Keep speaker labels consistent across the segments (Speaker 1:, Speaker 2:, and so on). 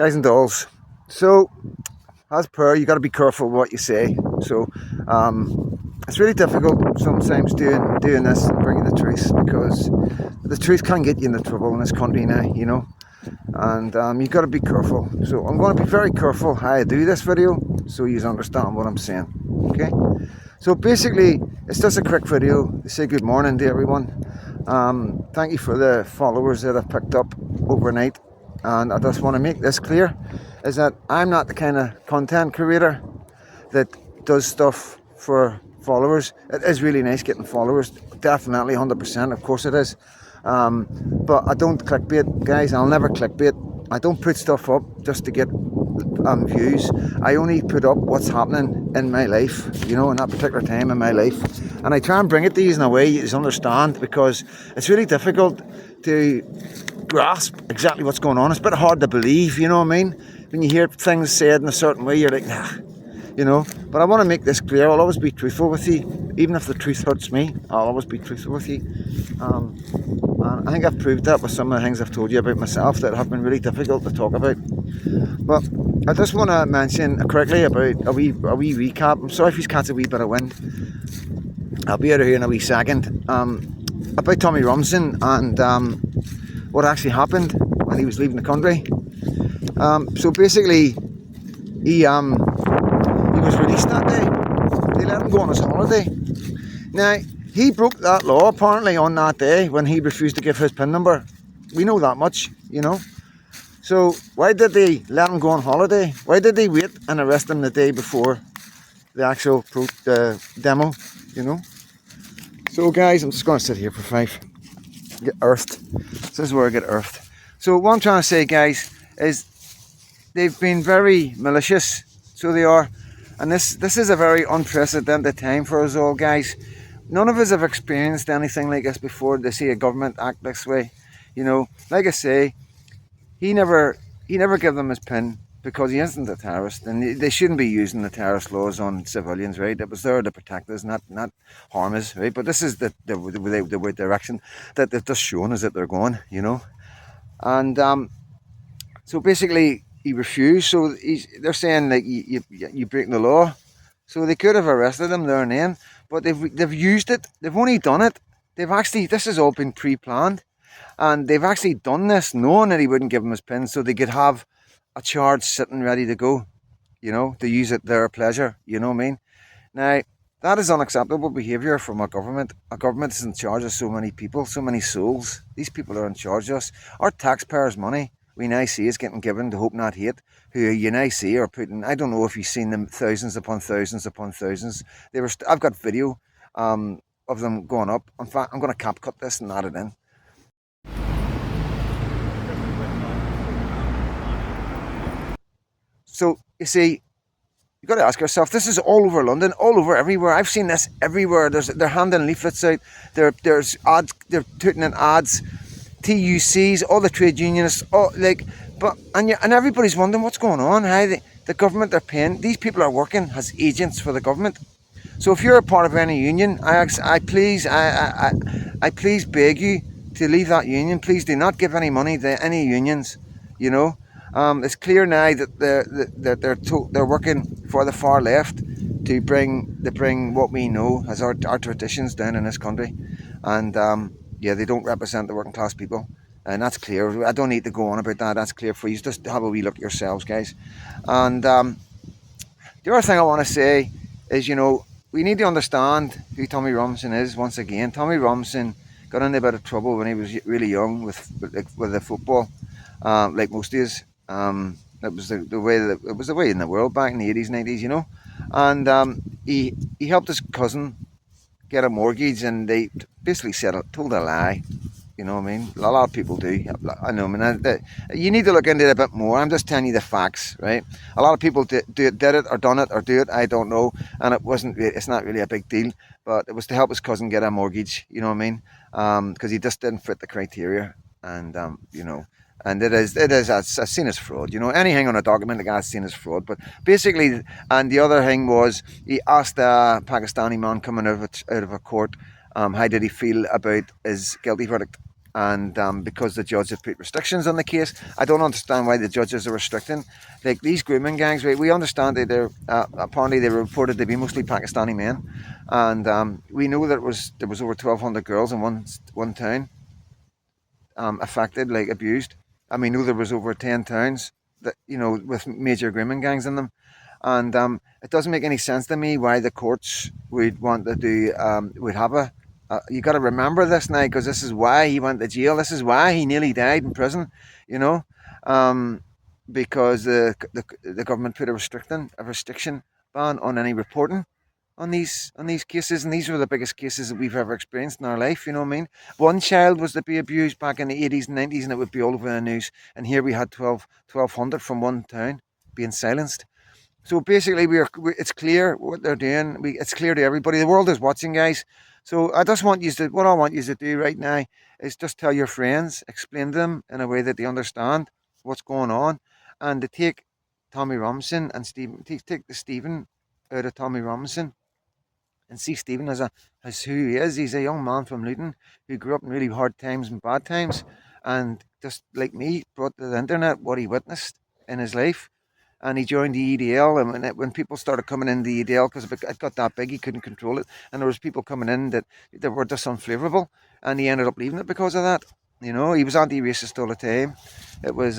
Speaker 1: Guys and dolls. So, as per, you got to be careful what you say. So, it's really difficult sometimes doing this and bringing the truth, because the truth can get you into trouble in this country now, and you got to be careful. So, I'm going to be very careful how I do this video, so you understand what I'm saying. Okay. So basically, it's just a quick video to say good morning to everyone. Thank you for the followers that I've picked up overnight. And I just want to make this clear, is that I'm not the kind of content creator that does stuff for followers. It is really nice getting followers, definitely 100%, of course it is. But I don't clickbait, guys. I'll never clickbait. I don't put stuff up just to get views. I only put up what's happening in my life, in that particular time in my life. And I try and bring it to you in a way you understand, because it's really difficult to grasp exactly what's going on. It's a bit hard to believe, you know what I mean? When you hear things said in a certain way, you're like, nah, But I want to make this clear. I'll always be truthful with you. Even if the truth hurts me, I'll always be truthful with you. And I think I've proved that with some of the things I've told you about myself that have been really difficult to talk about. But I just want to mention quickly about a wee recap. I'm sorry if you catch a wee bit of wind. I'll be out of here in a wee second. About Tommy Robinson and what actually happened when he was leaving the country. So basically, he was released that day. They let him go on his holiday. Now, he broke that law apparently on that day when he refused to give his PIN number. We know that much, So why did they let him go on holiday? Why did they wait and arrest him the day before the actual demo, So guys, I'm just going to sit here for 5. Get earthed. This is where I get earthed. So what I'm trying to say, guys, is they've been very malicious. So they are. And this is a very unprecedented time for us all, guys. None of us have experienced anything like this before, to see a government act this way. Like I say, he never gave them his PIN because he isn't a terrorist, and they shouldn't be using the terrorist laws on civilians, right? It was there to protect us, not harm us, right? But this is the direction that they've just shown us that they're going, And so basically, he refused. So they're saying like you breaking the law. So they could have arrested him there and then, but they've used it. They've only done it. This has all been pre-planned, and they've actually done this knowing that he wouldn't give him his PIN, so they could have a charge sitting ready to go, to use at their pleasure. You know what I mean? Now, that is unacceptable behaviour from a government. A government is in charge of so many people, so many souls. These people are in charge of us. Our taxpayers' money, we now see, is getting given to Hope Not Hate, who you now see are putting, I don't know if you've seen them, thousands upon thousands upon thousands. I've got video of them going up. In fact, I'm going to cap cut this and add it in. So, you see, you've got to ask yourself, this is all over London, all over everywhere. I've seen this everywhere. They're handing leaflets out. There's ads, they're putting in ads, TUCs, all the trade unionists, and everybody's wondering what's going on. How the government are paying. These people are working as agents for the government. So if you're a part of any union, I please beg you to leave that union. Please do not give any money to any unions. It's clear now that they're working for the far left to bring what we know as our traditions down in this country, and they don't represent the working class people, and that's clear. I don't need to go on about that. That's clear for you. Just have a wee look yourselves, guys. And the other thing I want to say is, we need to understand who Tommy Robinson is. Once again, Tommy Robinson got into a bit of trouble when he was really young with the football, like most of us. It was the way in the world back in the 80s, 90s, And he helped his cousin get a mortgage, and they basically told a lie. You know what I mean? A lot of people do. I know. You need to look into it a bit more. I'm just telling you the facts, right? A lot of people did it or done it or do it. I don't know, and it's not really a big deal. But it was to help his cousin get a mortgage. You know what I mean? Because he just didn't fit the criteria, and And it is as seen as fraud. Anything on a document like that's seen as fraud. But basically, and the other thing was, he asked a Pakistani man coming out of a court, how did he feel about his guilty verdict? And because the judge had put restrictions on the case, I don't understand why the judges are restricting. Like these grooming gangs, right? We understand that they're apparently they were reported to be mostly Pakistani men, and we know that there was over 1,200 girls in one town affected, like abused. And we know there was over 10 towns that with major grooming gangs in them. And it doesn't make any sense to me why the courts would want to do would have a. You got to remember this now because this is why he went to jail. This is why he nearly died in prison. You know, um, because the government put a restriction ban on any reporting on these cases, and these were the biggest cases that we've ever experienced in our life. You know what I mean? One child was to be abused back in the 80s and 90s, and it would be all over the news. And here we had 1,200 from one town being silenced. So basically, it's clear what they're doing. It's clear to everybody. The world is watching, guys. So what I want you to do right now is just tell your friends, explain to them in a way that they understand what's going on, and to take Tommy Robinson and Stephen, take the Stephen out of Tommy Robinson and see Stephen as who he is. He's a young man from Luton who grew up in really hard times and bad times, and just like me, brought to the internet what he witnessed in his life. And he joined the EDL, and when people started coming in the EDL, because it got that big, he couldn't control it, and there was people coming in that were just unfavourable, and he ended up leaving it because of that. He was anti-racist all the time. It was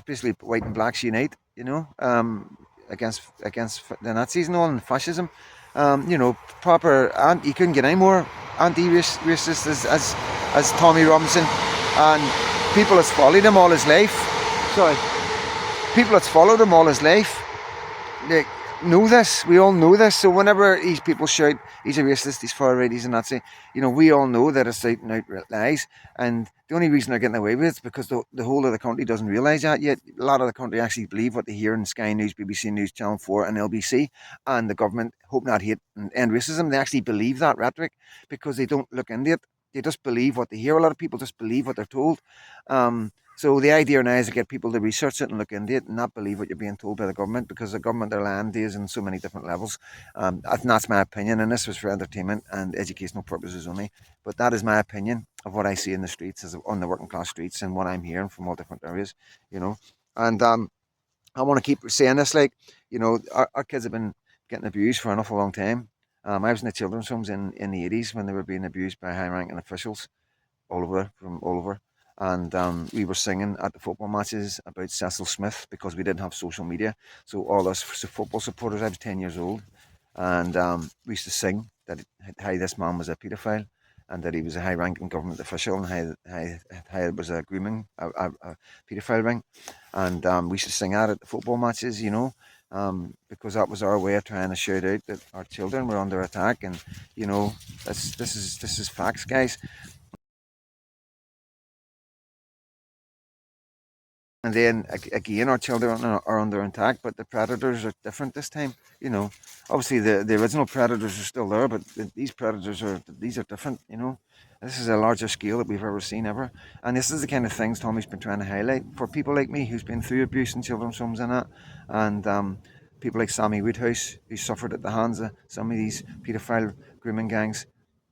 Speaker 1: basically white and blacks unite. Against the Nazis and all, and fascism. Proper, and he couldn't get any more anti-racist as Tommy Robinson, and people has followed him all his life. Sorry, people that's followed him all his life, they know this. We all know this. So whenever these people shout, he's a racist, he's far right, he's a Nazi, we all know that it's out and out lies. And the only reason they're getting away with it is because the whole of the country doesn't realise that yet. A lot of the country actually believe what they hear in Sky News, BBC News, Channel 4 and LBC. And the government, Hope Not Hate and End Racism, they actually believe that rhetoric because they don't look into it. They just believe what they hear. A lot of people just believe what they're told. So the idea now is to get people to research it and look into it and not believe what you're being told by the government, because the government are lying to us in so many different levels. And that's my opinion, and this was for entertainment and educational purposes only. But that is my opinion of what I see in the streets, on the working class streets, and what I'm hearing from all different areas. You know, and I want to keep saying this. Like, our kids have been getting abused for an awful long time. I was in the children's homes in the 80s when they were being abused by high-ranking officials from all over. And we were singing at the football matches about Cecil Smith because we didn't have social media. So all us football supporters, I was 10 years old, and we used to sing that how this man was a paedophile and that he was a high-ranking government official and how it was a grooming, a paedophile ring. And we used to sing that at the football matches, because that was our way of trying to shout out that our children were under attack. And this is facts, guys. And then again, our children are under attack, but the predators are different this time. Obviously the original predators are still there, but these are different. This is a larger scale that we've ever seen ever, and this is the kind of things Tommy's been trying to highlight for people like me who's been through abuse in children's homes and that, and people like Sammy Woodhouse who suffered at the hands of some of these paedophile grooming gangs.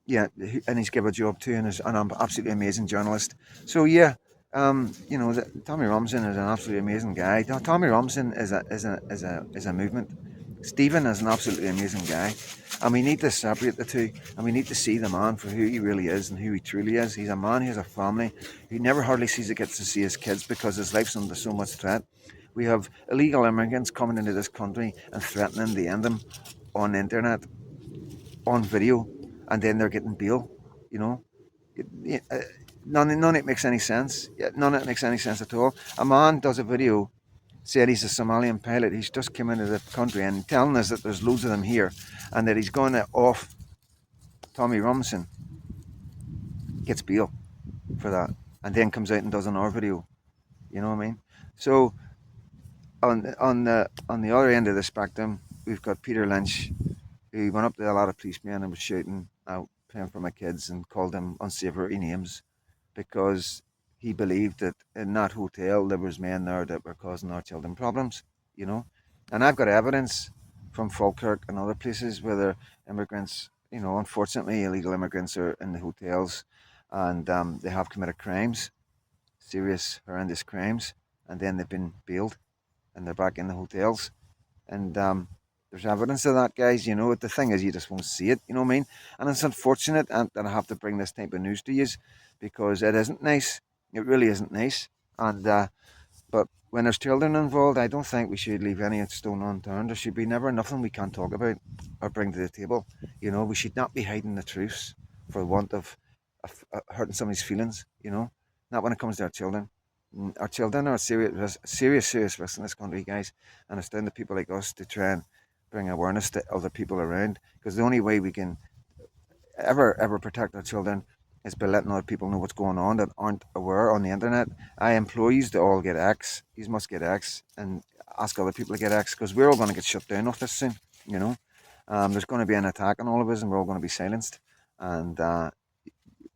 Speaker 1: Yeah, and he's given a job too, and is an absolutely amazing journalist. So yeah, Tommy Robinson is an absolutely amazing guy. Tommy Robinson is a movement. Stephen is an absolutely amazing guy, and we need to separate the two, and we need to see the man for who he really is and who he truly is. He's a man who has a family, who never hardly gets to see his kids because his life's under so much threat. We have illegal immigrants coming into this country and threatening to end them on the internet, on video, and then they're getting bail. You know, none of it makes any sense. None of it makes any sense at all. A man does a video, said he's a Somalian pilot. He's just come into the country and telling us that there's loads of them here, and that he's going to off Tommy Robinson, gets bail for that, and then comes out and does another video. You know what I mean? So on the other end of the spectrum, we've got Peter Lynch, who went up to a lot of policemen and was shouting out, praying for my kids, and called them unsavory names because he believed that in that hotel there was men there that were causing our children problems, you know. And I've got evidence from Falkirk and other places where there immigrants, unfortunately illegal immigrants are in the hotels, and they have committed crimes, serious, horrendous crimes, and then they've been bailed and they're back in the hotels. And there's evidence of that, guys. You know, the thing is, you just won't see it. You know what I mean? And it's unfortunate that I have to bring this type of news to you because it isn't nice. It really isn't nice. And but when there's children involved, I don't think we should leave any stone unturned. There should be never nothing we can't talk about or bring to the table. You know, we should not be hiding the truths for want of hurting somebody's feelings. You know, not when it comes to our children. Our children are a serious risk in this country, guys, and it's down to people like us to try and bring awareness to other people around. Because the only way we can ever protect our children is by letting other people know what's going on that aren't aware on the internet. I implore you to all get X. You must get X and ask other people to get X because we're all going to get shut down off this soon. You know, there's going to be an attack on all of us, and we're all going to be silenced. And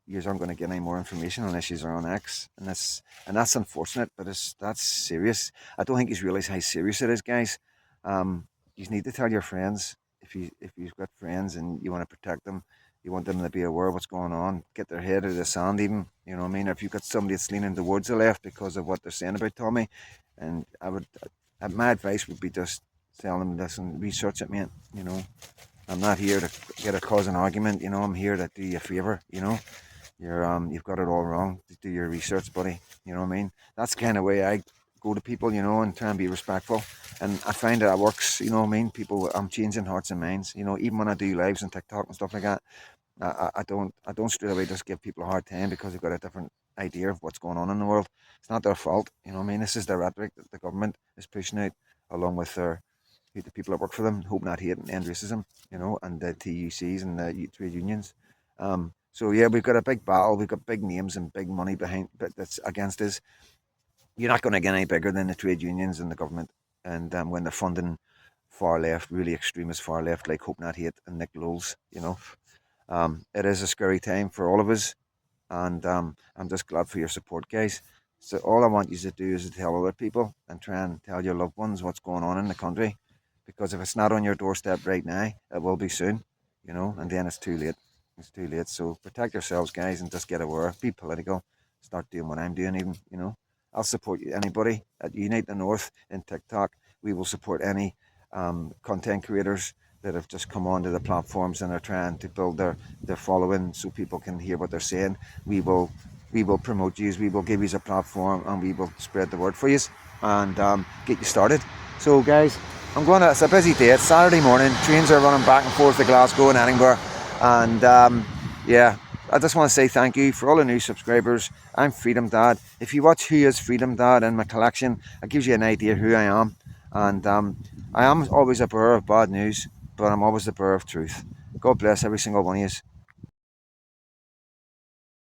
Speaker 1: you aren't going to get any more information unless you are on X, and that's unfortunate. But that's serious. I don't think you realise how serious it is, guys. You need to tell your friends if you've got friends and you want to protect them. You want them to be aware of what's going on, get their head out of the sand, even. You know what I mean? Or if you've got somebody that's leaning towards the left because of what they're saying about Tommy, and my advice would be just tell them, listen, research it, mate. You know, I'm not here to get a cause an argument. You know, I'm here to do you a favour. You know, you've got it all wrong. Do your research, buddy. You know what I mean? That's the kind of way I go to people, you know, and try and be respectful. And I find that it works. You know what I mean? People, I'm changing hearts and minds. You know, even when I do lives on TikTok and stuff like that, I don't straight away just give people a hard time because they've got a different idea of what's going on in the world. It's not their fault. You know what I mean? This is the rhetoric that the government is pushing out, along with the people that work for them, hope not hate and end racism. You know, and the TUCs and the trade unions. So yeah, we've got a big battle. We've got big names and big money behind, but that's against us. You're not going to get any bigger than the trade unions and the government. And when they're funding far left, really extremist far left, like Hope Not Hate and Nick Lowell's, you know, it is a scary time for all of us. And I'm just glad for your support, guys. So all I want you to do is to tell other people and try and tell your loved ones what's going on in the country. Because if it's not on your doorstep right now, it will be soon, you know, and then it's too late. It's too late. So protect yourselves, guys, and just get aware. Be political. Start doing what I'm doing, even, you know. I'll support anybody at Unite the North in TikTok. We will support any content creators that have just come onto the platforms and are trying to build their following so people can hear what they're saying. We will promote you. We will give you a platform and we will spread the word for you and get you started. So, guys, it's a busy day. It's Saturday morning. Trains are running back and forth to Glasgow and Edinburgh. And yeah, I just want to say thank you for all the new subscribers. I'm Freedom Dad. If you watch Who is Freedom Dad in my collection, it gives you an idea who I am. And I am always a bearer of bad news, but I'm always the bearer of truth. God bless every single one of you.